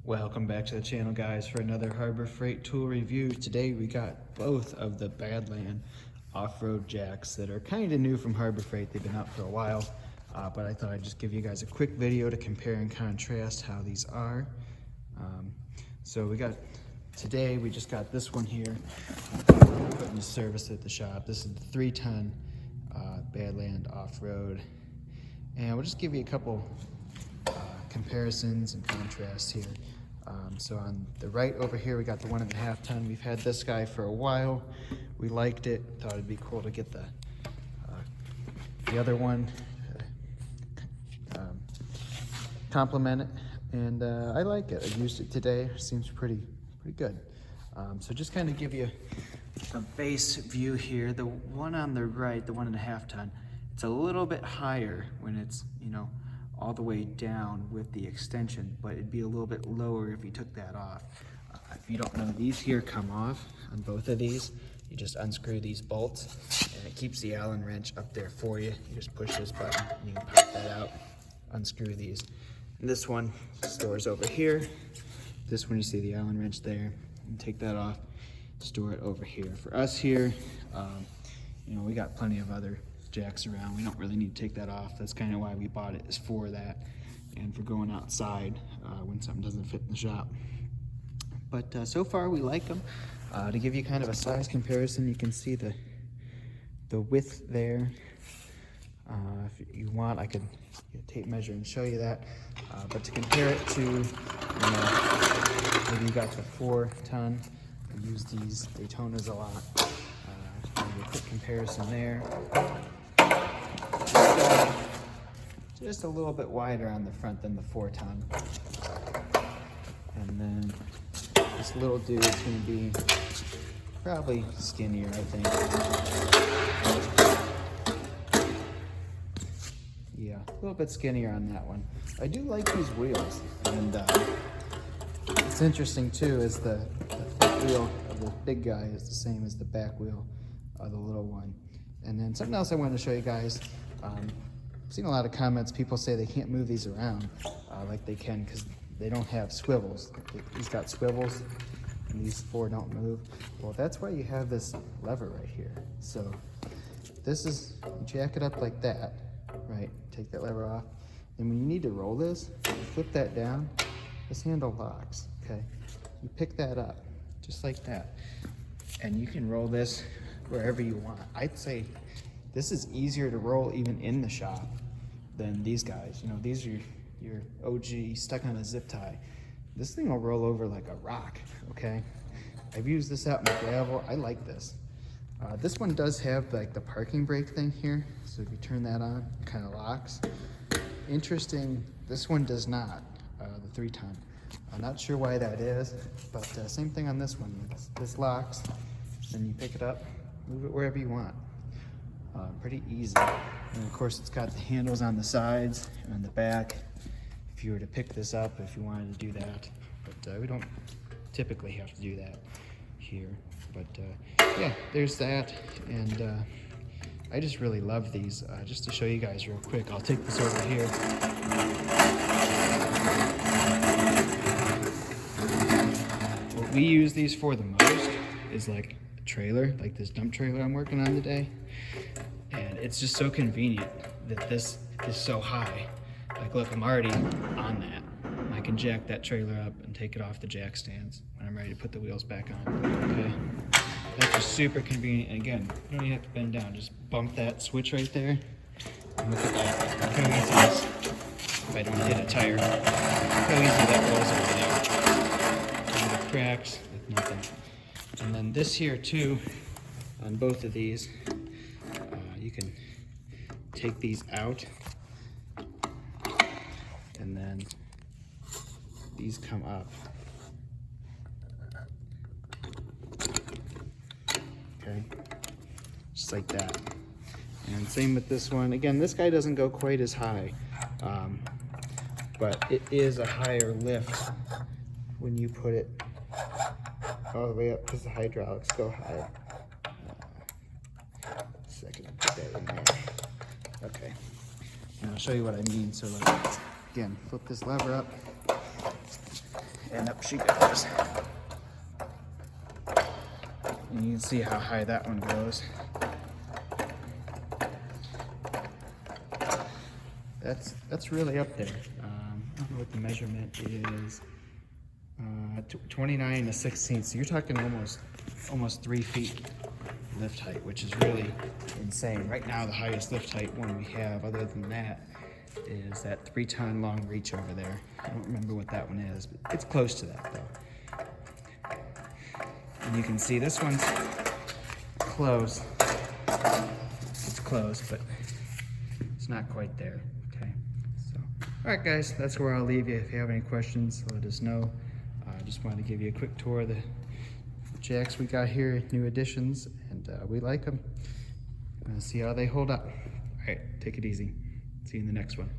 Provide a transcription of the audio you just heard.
Welcome back to the channel, guys, for another Harbor Freight tool review. Today we got both of the Badland off-road jacks that are kind of new from Harbor Freight. They've been out for a while, but I thought I'd just give you guys a quick video to compare and contrast how these are. Today we just got this one here, putting the service at the shop. This is the 3-ton Badland off-road, and we'll just give you a couple comparisons and contrasts here. So on the right over here, we got the 1.5 ton. We've had this guy for a while. We liked it. Thought it'd be cool to get the other one, complement it, and I like it. I used it today. Seems pretty good. So just kind of give you a base view here. The one on the right, the 1.5 ton, it's a little bit higher when it's, all the way down with the extension, but it'd be a little bit lower if you took that off. If you don't know, these here come off on both of these. You just unscrew these bolts and it keeps the Allen wrench up there for you. You just push this button and you can pop that out, unscrew these. And this one stores over here. This one, you see the Allen wrench there, and take that off, store it over here. For us here, we got plenty of other jacks around. We don't really need to take that off. That's kind of why we bought it, is for that and for going outside when something doesn't fit in the shop. But so far we like them. To give you kind of a size comparison, you can see the width there. If you want, I could get a tape measure and show you that. But to compare it to, maybe you got the 4-ton. I use these Daytonas a lot. Maybe a quick comparison there. Just a little bit wider on the front than the 4-ton. And then this little dude is going to be probably skinnier, I think. Yeah, a little bit skinnier on that one. I do like these wheels, and it's interesting too, is the front wheel of the big guy is the same as the back wheel of the little one. And then something else I wanted to show you guys. I've seen a lot of comments, people say they can't move these around like they can because they don't have swivels. These got swivels and these 4 don't move. Well, that's why you have this lever right here. So this is, you jack it up like that, right? Take that lever off. And when you need to roll this, you flip that down, this handle locks, okay? You pick that up, just like that. And you can roll this wherever you want. I'd say this is easier to roll even in the shop than these guys. These are your OG stuck on a zip tie. This thing will roll over like a rock, okay? I've used this out in the gravel. I like this. This one does have like the parking brake thing here. So if you turn that on, it kind of locks. Interesting, this one does not, the 3-ton. I'm not sure why that is, but same thing on this one. This locks, then you pick it up, move it wherever you want. Pretty easy. And of course, it's got the handles on the sides and on the back if you were to pick this up, if you wanted to do that. But we don't typically have to do that here. But yeah, there's that. And I just really love these. Just to show you guys real quick, I'll take this over here. What we use these for the most is like a trailer, like this dump trailer I'm working on today. And it's just so convenient that this is so high. Like, look, I'm already on that. I can jack that trailer up and take it off the jack stands when I'm ready to put the wheels back on, okay? That's just super convenient. And again, you don't even have to bend down. Just bump that switch right there. And look at that. Look how easy it is. If I don't hit a tire, look how easy that rolls over there. No cracks, with nothing. And then this here too, on both of these, you can take these out, and then these come up. Okay, just like that. And same with this one. Again, this guy doesn't go quite as high, but it is a higher lift when you put it all the way up because the hydraulics go higher. Second, I'll put that in there. Okay, and I'll show you what I mean. So again, flip this lever up, And up she goes. And you can see how high that one goes. That's really up there. I don't know what the measurement is. 29 to 16. So you're talking almost 3 feet lift height, which is really insane. Right now, the highest lift height one we have, other than that, is that 3-ton long reach over there. I don't remember what that one is, but it's close to that though. And you can see this one's close. It's close, but it's not quite there. Okay. So, all right, guys, that's where I'll leave you. If you have any questions, let us know. I just wanted to give you a quick tour of the jacks we got here, new additions, and we like them. See how they hold up. All right, take it easy. See you in the next one.